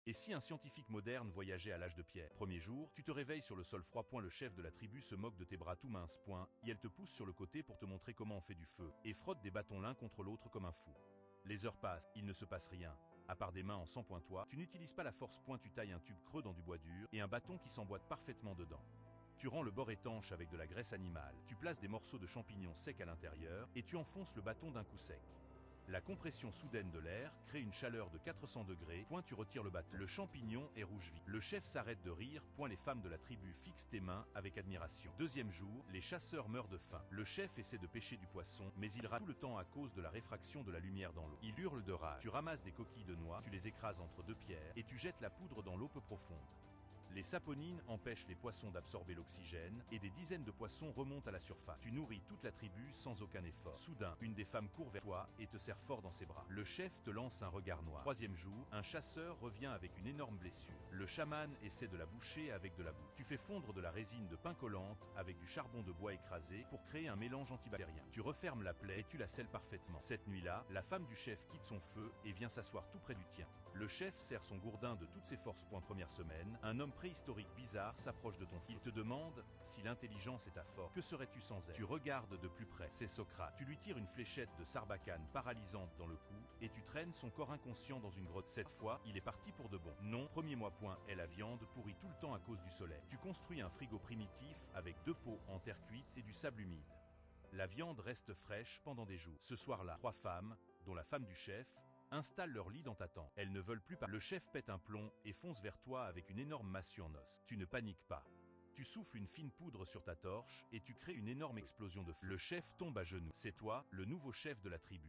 Et si un scientifique moderne voyageait à l'âge de pierre? Premier jour, tu te réveilles sur le sol froid. Le chef de la tribu se moque de tes bras tout minces. Et elle te pousse sur le côté pour te montrer comment on fait du feu, et frotte des bâtons l'un contre l'autre comme un fou. Les heures passent, il ne se passe rien. À part des mains en sang pointois, tu n'utilises pas la force. Tu tailles un tube creux dans du bois dur et un bâton qui s'emboîte parfaitement dedans. Tu rends le bord étanche avec de la graisse animale, tu places des morceaux de champignons secs à l'intérieur et tu enfonces le bâton d'un coup sec. La compression soudaine de l'air crée une chaleur de 400 degrés. Tu retires le bâton. Le champignon est rouge vif. Le chef s'arrête de rire. Les femmes de la tribu fixent tes mains avec admiration. Deuxième jour, les chasseurs meurent de faim. Le chef essaie de pêcher du poisson, mais il rate tout le temps à cause de la réfraction de la lumière dans l'eau. Il hurle de rage. Tu ramasses des coquilles de noix, tu les écrases entre deux pierres et tu jettes la poudre dans l'eau peu profonde. Les saponines empêchent les poissons d'absorber l'oxygène et des dizaines de poissons remontent à la surface. Tu nourris toute la tribu sans aucun effort. Soudain, une des femmes court vers toi et te serre fort dans ses bras. Le chef te lance un regard noir. Troisième jour, un chasseur revient avec une énorme blessure. Le chaman essaie de la boucher avec de la boue. Tu fais fondre de la résine de pin collante avec du charbon de bois écrasé pour créer un mélange antibactérien. Tu refermes la plaie et tu la scelles parfaitement. Cette nuit-là, la femme du chef quitte son feu et vient s'asseoir tout près du tien. Le chef serre son gourdin de toutes ses forces. Première semaine, un homme préhistorique bizarre s'approche de ton feu. Il te demande si l'intelligence est ta force. Que serais-tu sans elle? Tu regardes de plus près. C'est Socrate. Tu lui tires une fléchette de sarbacane paralysante dans le cou et tu traînes son corps inconscient dans une grotte. Cette fois, il est parti pour de bon. Non, premier mois. Et la viande pourrit tout le temps à cause du soleil. Tu construis un frigo primitif avec 2 pots en terre cuite et du sable humide. La viande reste fraîche pendant des jours. Ce soir-là, 3 femmes, dont la femme du chef, installent leur lit dans ta tente. Elles ne veulent plus parler. Le chef pète un plomb et fonce vers toi avec une énorme massue en os. Tu ne paniques pas. Tu souffles une fine poudre sur ta torche et tu crées une énorme explosion de feu. Le chef tombe à genoux. C'est toi, le nouveau chef de la tribu.